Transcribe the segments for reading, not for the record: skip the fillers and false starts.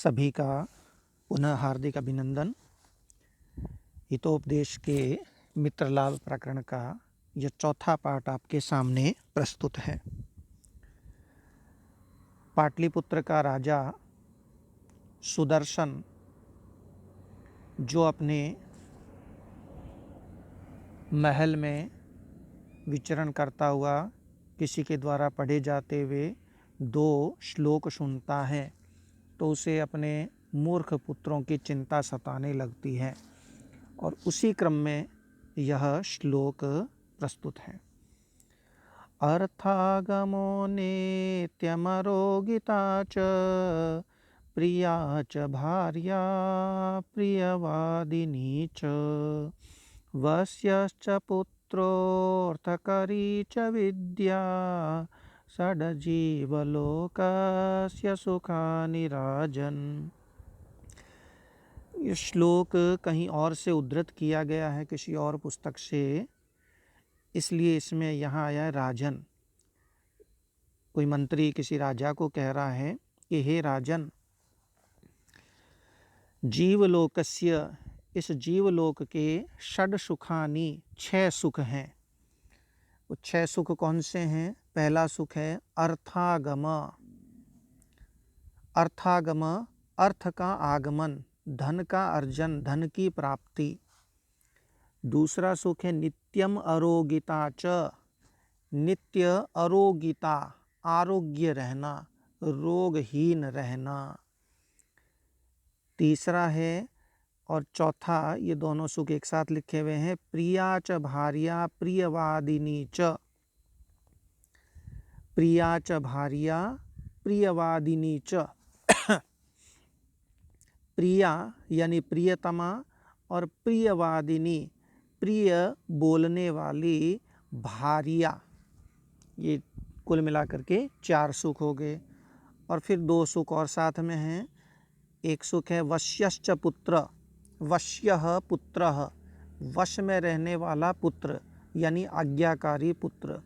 सभी का पुनः हार्दिक अभिनंदन। हितोपदेश के मित्रलाल प्रकरण का यह चौथा पाठ आपके सामने प्रस्तुत है। पाटलिपुत्र का राजा सुदर्शन जो अपने महल में विचरण करता हुआ किसी के द्वारा पढ़े जाते हुए 2 श्लोक सुनता है तो उसे अपने मूर्ख पुत्रों की चिंता सताने लगती है और उसी क्रम में यह श्लोक प्रस्तुत है। अर्थागमो नित्यमरो गीता च प्रिया च भार्या प्रियवादिनी च वश्यश्च पुत्रोऽर्थकरी च विद्या षड्जीवलोकस्य सुखानि राजन्। ये श्लोक कहीं और से उद्धृत किया गया है, किसी और पुस्तक से, इसलिए इसमें यहाँ आया है राजन। कोई मंत्री किसी राजा को कह रहा है कि हे राजन, जीवलोकस्य, इस जीवलोक के षड सुखानि, 6 सुख हैं। वो 6 सुख कौन से हैं? पहला सुख है अर्थागम। अर्थागम, अर्थ का आगमन, धन का अर्जन, धन की प्राप्ति। दूसरा सुख है नित्यम अरोगिता च, नित्य अरोगिता, आरोग्य रहना, रोगहीन रहना। तीसरा है, और चौथा, ये दोनों सुख एक साथ लिखे हुए हैं, प्रिया च भार्या प्रियवादिनी च। प्रिया च भार्या प्रियवादिनी च। प्रिया यानी प्रियतमा और प्रियवादिनी, प्रिय बोलने वाली भार्या। ये कुल मिलाकर के 4 सुख हो गए। और फिर 2 सुख और साथ में हैं। एक सुख है वश्यश्च पुत्र, वश्यः पुत्रः, वश में रहने वाला पुत्र यानी आज्ञाकारी पुत्र।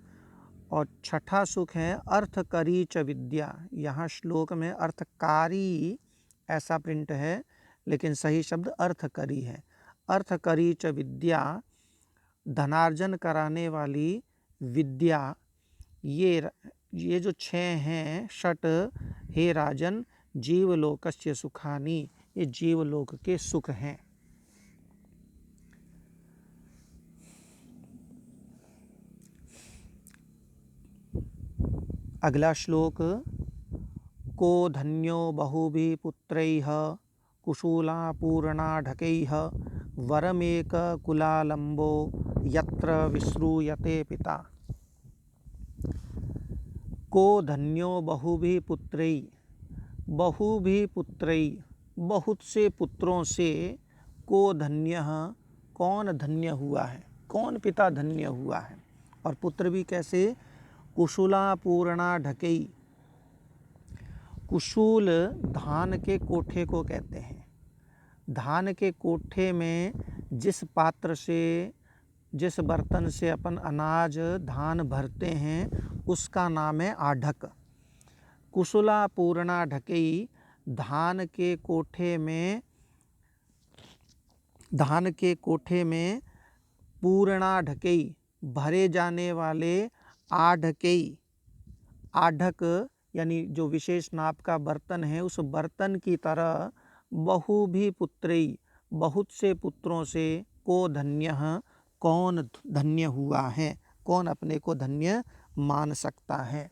और छठा सुख है अर्थकरी च विद्या। यहाँ श्लोक में अर्थकारी ऐसा प्रिंट है, लेकिन सही शब्द अर्थकरी है। अर्थकरी च विद्या, धनार्जन कराने वाली विद्या। ये जो 6 हैं षट, हे राजन, जीवलोकस्य सुखानि, ये जीवलोक के सुख हैं। अगला श्लोक, को धन्यो बहुभिः पुत्रैः कुशूलापूर्णाढकैः वरमेक कुलालंबो यत्र विश्रूयते पिता। को धन्यो बहुभिः पुत्रैः, बहुभिः पुत्रैः, बहुत से पुत्रों से, को धन्यः, कौन धन्य हुआ है, कौन पिता धन्य हुआ है। और पुत्र भी कैसे? कुशूलापूर्णा ढकई। कुशूल धान के कोठे को कहते हैं। धान के कोठे में जिस पात्र से, जिस बर्तन से अपन अनाज धान भरते हैं उसका नाम है आढ़क। कुशूलापूर्णा ढकई, धान के कोठे में पूर्णा ढकई, भरे जाने वाले आढ़कई। आढ़क यानी जो विशेष नाप का बर्तन है, उस बर्तन की तरह बहुभिः पुत्रैः, बहुत से पुत्रों से, को धन्यः, कौन धन्य हुआ है, कौन अपने को धन्य मान सकता है।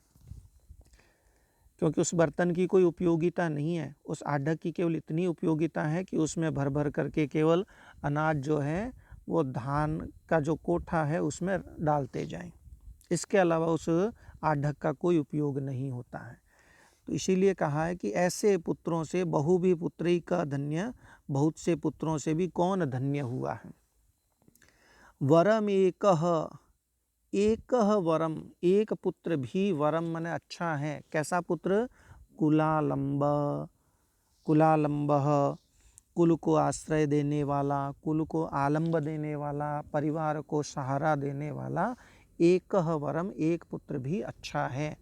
क्योंकि उस बर्तन की कोई उपयोगिता नहीं है। उस आढ़क की केवल इतनी उपयोगिता है कि उसमें भर भर करके केवल अनाज जो है वो धान का जो कोठा है उसमें डालते जाएं। इसके अलावा उस आढ़क का कोई उपयोग नहीं होता है। तो इसीलिए कहा है कि ऐसे पुत्रों से, बहुभिः पुत्रैः का धन्य, बहुत से पुत्रों से भी कौन धन्य हुआ है। वरम एकः, एकः वरम, एक पुत्र भी, वरम माने अच्छा है। कैसा पुत्र? कुलालंब, कुलालंबः, कुल को आश्रय देने वाला, कुल को आलंब देने वाला, परिवार को सहारा देने वाला। एकः वरम, एक पुत्र भी अच्छा है।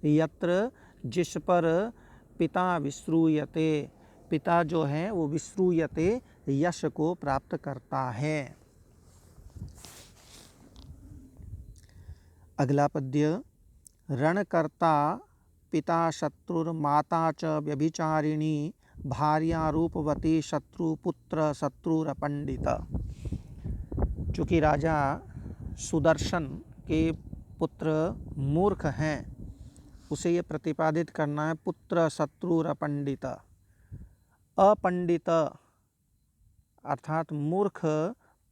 यत्र, जिस पर, पिता विश्रूयते, पिता जो है वो विश्रूयते यश को प्राप्त करता है। अगला पद्य, रणकर्ता पिता शत्रुर्माता च व्यभिचारिणी भार्या रूपवती शत्रुपुत्र शत्रुरपंडित। चूँकि राजा सुदर्शन के पुत्र मूर्ख हैं, उसे ये प्रतिपादित करना है पुत्र शत्रुरपंडित। अपंडित अर्थात मूर्ख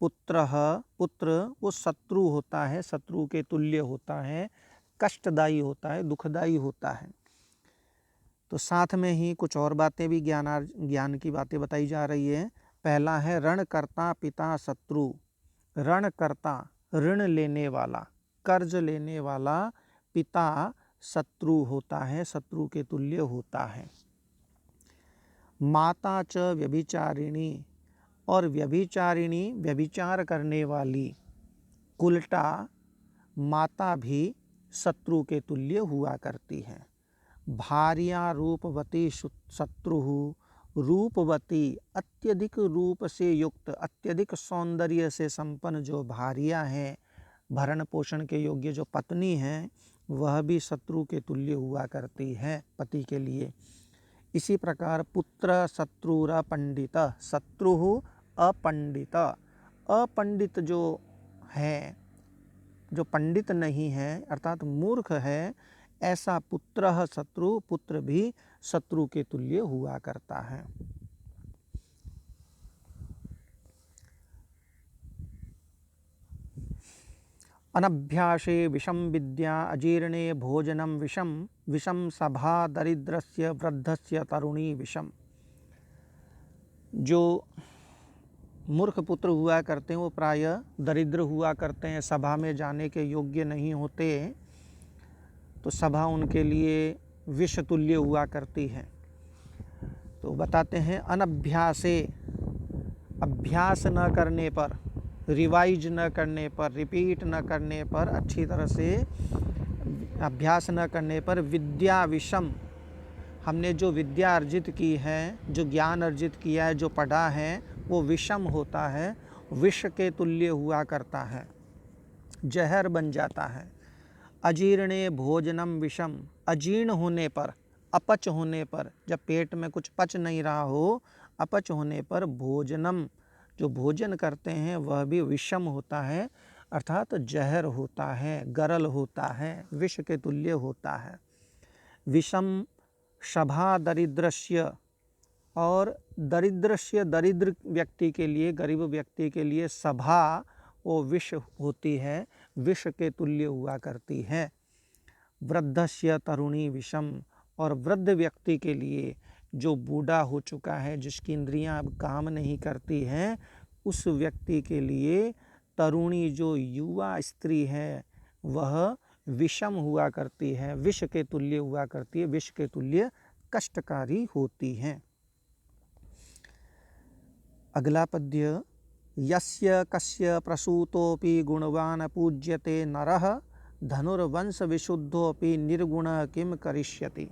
पुत्र वो शत्रु होता है, शत्रु के तुल्य होता है, कष्टदायी होता है, दुखदायी होता है। तो साथ में ही कुछ और बातें भी ज्ञान की बातें बताई जा रही है। पहला है रणकर्ता पिता शत्रु। रणकर्ता ऋण लेने वाला, कर्ज लेने वाला पिता शत्रु होता है, शत्रु के तुल्य होता है। माता च व्यभिचारिणी, और व्यभिचारिणी व्यभिचार करने वाली उल्टा माता भी शत्रु के तुल्य हुआ करती है। भार्या रूपवती शत्रु, रूपवती अत्यधिक रूप से युक्त, अत्यधिक सौंदर्य से संपन्न जो भार्या है, भरण पोषण के योग्य जो पत्नी है, वह भी शत्रु के तुल्य हुआ करती है पति के लिए। इसी प्रकार पुत्र शत्रुर पंडित, शत्रु अपंडित, अपंडित जो है, जो पंडित नहीं है अर्थात मूर्ख है, ऐसा पुत्र शत्रु, पुत्र भी शत्रु के तुल्य हुआ करता है। अनभ्यासे विषम विद्या अजीर्णे भोजनम विषम, विषम सभा दरिद्रस्य वृद्धस्य तरुणी विषम। जो मूर्ख पुत्र हुआ करते हैं वो प्रायः दरिद्र हुआ करते हैं, सभा में जाने के योग्य नहीं होते, तो सभा उनके लिए विष तुल्य हुआ करती है। तो बताते हैं अनभ्यासे, अभ्यास न करने पर, रिवाइज न करने पर, रिपीट न करने पर, अच्छी तरह से अभ्यास न करने पर, विद्या विषम, हमने जो विद्या अर्जित की है, जो ज्ञान अर्जित किया है, जो पढ़ा है, वो विषम होता है, विष के तुल्य हुआ करता है, जहर बन जाता है। अजीर्णे भोजनम विषम, अजीर्ण होने पर, अपच होने पर, जब पेट में कुछ पच नहीं रहा हो, अपच होने पर भोजनम, जो भोजन करते हैं वह भी विषम होता है, अर्थात जहर होता है, गरल होता है, विष के तुल्य होता है। विषम सभा दरिद्रस्य, और दरिद्रस्य, दरिद्र व्यक्ति के लिए, गरीब व्यक्ति के लिए सभा वो विष होती है, विष के तुल्य हुआ करती है। वृद्धस्य तरुणी विषम, और वृद्ध व्यक्ति के लिए, जो बूढ़ा हो चुका है, जिसकी इंद्रियां अब काम नहीं करती हैं, उस व्यक्ति के लिए तरुणी जो युवा स्त्री है वह विषम हुआ करती है, विष के तुल्य हुआ करती है, विष के तुल्य कष्टकारी होती हैं। अगला पद्य, यस्य कस्य प्रसूतोऽपि गुणवान् पूज्यते नरः धनुर्वंश विशुद्धोऽपि निर्गुण किम करिष्यति।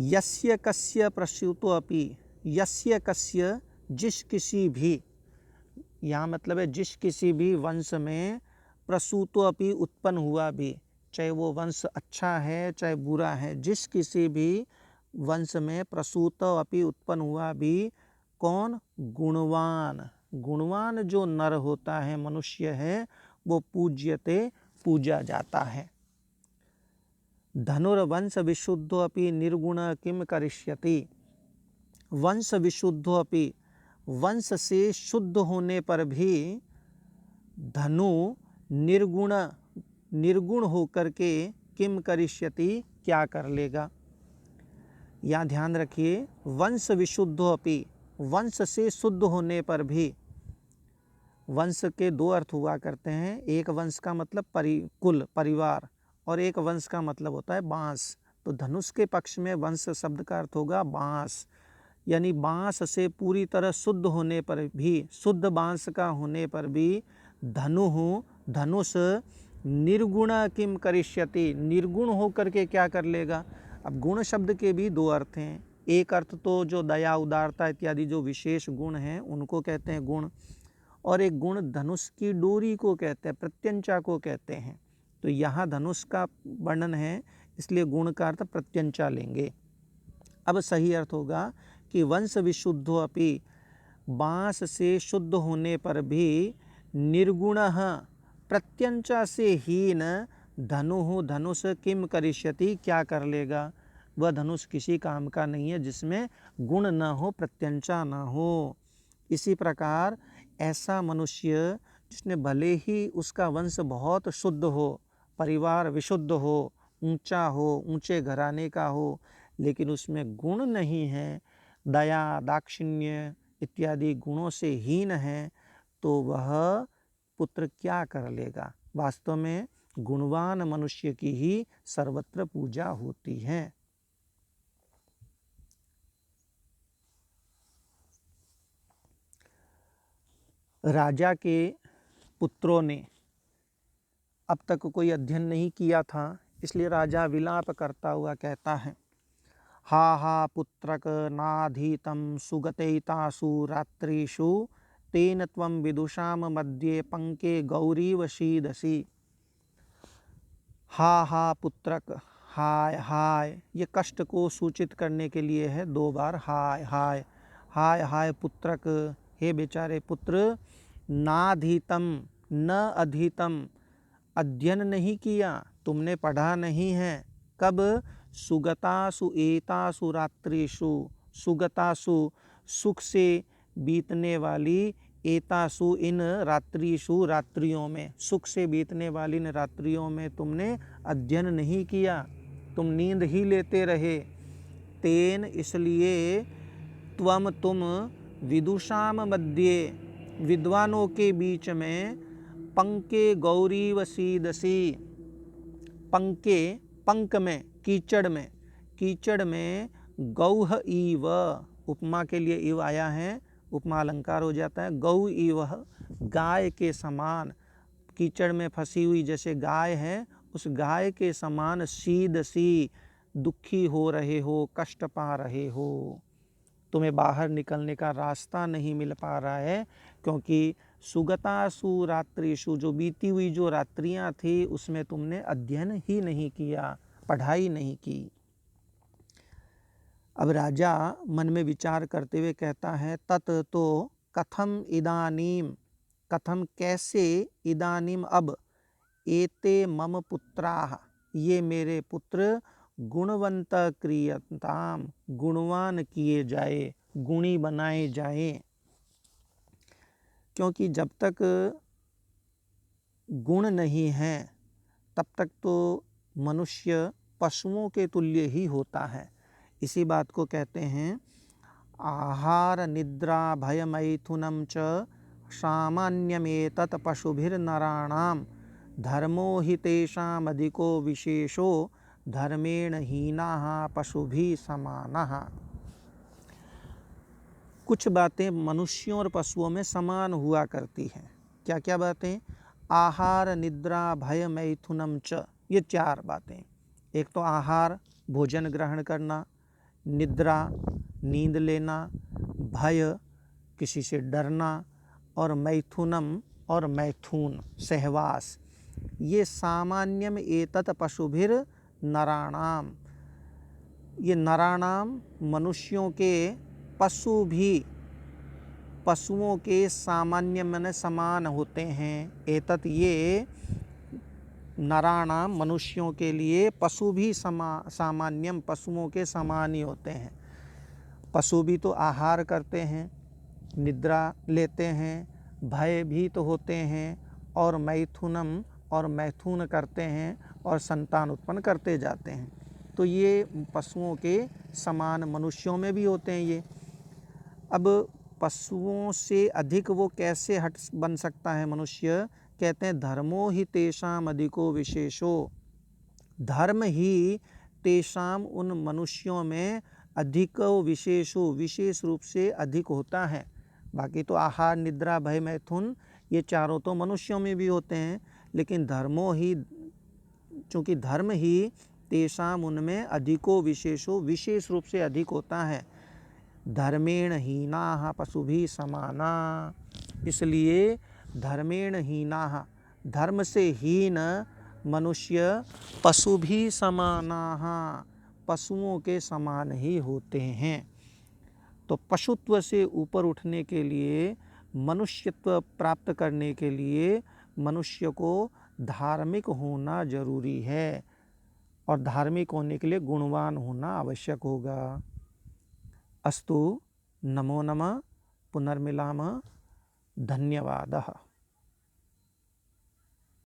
यस्य कस्य प्रसूतोऽपि, यस्य कस्य, जिस किसी भी, यहाँ मतलब है जिस किसी भी वंश में, प्रसूतोऽपि उत्पन्न हुआ भी, चाहे वो वंश अच्छा है चाहे बुरा है, जिस किसी भी वंश में प्रसूतोऽपि उत्पन्न हुआ भी, कौन, गुणवान, गुणवान जो नर होता है, मनुष्य है, वो पूज्यते, पूजा जाता है। धनुर्वंश विशुद्धोऽपि निर्गुण किम करिष्यति। वंश विशुद्धोऽपि, वंश से शुद्ध होने पर भी धनु निर्गुण, निर्गुण होकर के किम करिष्यति, क्या कर लेगा। यहाँ ध्यान रखिए, वंश विशुद्धोऽपि, वंश से शुद्ध होने पर भी, वंश के दो अर्थ हुआ करते हैं, एक वंश का मतलब कुल, परिवार, और एक वंश का मतलब होता है बांस। तो धनुष के पक्ष में वंश शब्द का अर्थ होगा बांस, यानी बांस से पूरी तरह शुद्ध होने पर भी, शुद्ध बांस का होने पर भी धनुष निर्गुण किम करिष्यति, निर्गुण होकर के क्या कर लेगा। अब गुण शब्द के भी दो अर्थ हैं, एक अर्थ तो जो दया उदारता इत्यादि जो विशेष गुण हैं उनको कहते हैं गुण, और एक गुण धनुष की डोरी को कहते हैं, प्रत्यंचा को कहते हैं। तो यहाँ धनुष का वर्णन है, इसलिए गुण का अर्थ प्रत्यंचा लेंगे। अब सही अर्थ होगा कि वंश विशुद्धो अपि, बांस से शुद्ध होने पर भी निर्गुणः प्रत्यंचा से हीन धनुः धनुष किम करिष्यति, क्या कर लेगा। वह धनुष किसी काम का नहीं है जिसमें गुण न हो, प्रत्यंचा न हो। इसी प्रकार ऐसा मनुष्य जिसने भले ही उसका वंश बहुत शुद्ध हो, परिवार विशुद्ध हो, ऊंचा हो, ऊंचे घराने का हो, लेकिन उसमें गुण नहीं है, दया दाक्षिण्य इत्यादि गुणों से हीन है, तो वह पुत्र क्या कर लेगा। वास्तव में गुणवान मनुष्य की ही सर्वत्र पूजा होती है। राजा के पुत्रों ने अब तक कोई अध्ययन नहीं किया था, इसलिए राजा विलाप करता हुआ कहता है, हा हा पुत्रक नाधीतम सुगतैतासु रात्रिषु तेन त्वं विदुषाम मध्ये पंके गौरीव शीदसि। हा हा पुत्रक, हाय हाय, ये कष्ट को सूचित करने के लिए है, 2 बार हाय हाय। हाय हाय पुत्रक, हे बेचारे पुत्र, नाधीतम, न अधीतम, अध्ययन नहीं किया, तुमने पढ़ा नहीं है। कब, सुगतासु एतासु रात्रिषु, सुगतासु सुख से बीतने वाली, एतासु इन रात्रिषु रात्रियों में, सुख से बीतने वाली इन रात्रियों में तुमने अध्ययन नहीं किया, तुम नींद ही लेते रहे। तेन, इसलिए, त्वम तुम, विदुषाम मध्य, विद्वानों के बीच में, पंके गौरीव सीदसी, पंके, पंक में, कीचड़ में, कीचड़ में, गौह इव, उपमा के लिए इव आया है, उपमा अलंकार हो जाता है। गौ इव, गाय के समान, कीचड़ में फंसी हुई जैसे गाय है, उस गाय के समान सीदसी, दुखी हो रहे हो, कष्ट पा रहे हो, तुम्हें बाहर निकलने का रास्ता नहीं मिल पा रहा है, क्योंकि सुगतासु रात्रिषु, जो बीती हुई जो रात्रियां थी उसमें तुमने अध्ययन ही नहीं किया, पढ़ाई नहीं की। अब राजा मन में विचार करते हुए कहता है, तत तो कथम इदानीम, कथम कैसे, इदानीम अब, एते मम पुत्राः, ये मेरे पुत्र, गुणवंत क्रियताम, गुणवान किए जाए, गुणी बनाए जाए। क्योंकि जब तक गुण नहीं है तब तक तो मनुष्य पशुओं के तुल्य ही होता है। इसी बात को कहते हैं, आहार निद्रा भय मैथुनम च सामान्यमेतत् पशुभिर्नराणाम धर्मो हि तेषाम् अधिको विशेषो धर्मेण हीनाः पशुभिः समानः। कुछ बातें मनुष्यों और पशुओं में समान हुआ करती हैं। क्या क्या बातें, आहार निद्रा भय मैथुनम च, ये 4 बातें। एक तो आहार, भोजन ग्रहण करना, निद्रा, नींद लेना, भय, किसी से डरना, और मैथुनम, और मैथुन, सहवास। ये सामान्यम एतत् पशुभिर नराणाम, ये नराणाम मनुष्यों के, पशु भी पशुओं के सामान्य मन समान होते हैं। एतत्, ये, नराणाम मनुष्यों के लिए, पशु भी सामान्यम, पशुओं के समान ही होते हैं। पशु भी तो आहार करते हैं, निद्रा लेते हैं, भय भी तो होते हैं, और मैथुनम, और मैथुन करते हैं, और संतान उत्पन्न करते जाते हैं। तो ये पशुओं के समान मनुष्यों में भी होते हैं ये। अब पशुओं से अधिक वो कैसे हट बन सकता है मनुष्य, कहते हैं धर्मो ही तेषाम अधिको विशेषो, धर्म ही तेषाम, उन मनुष्यों में, अधिको विशेषो, विशेष रूप से अधिक होता है। बाकी तो आहार निद्रा भय मैथुन ये चारों तो मनुष्यों में भी होते हैं, लेकिन धर्मो ही, चूँकि धर्म ही तेषाम उनमें अधिको विशेषो विशेष रूप से अधिक होता है। धर्मेण हीनाः पशुभिः समाना, इसलिए धर्मेण हीनाः धर्म से हीन मनुष्य पशुभिः समानाः पशुओं के समान ही होते हैं। तो पशुत्व से ऊपर उठने के लिए, मनुष्यत्व प्राप्त करने के लिए मनुष्य को धार्मिक होना जरूरी है और धार्मिक होने के लिए गुणवान होना आवश्यक होगा। अस्तु, नमो नमः, पुनर्मिलामः, धन्यवादः।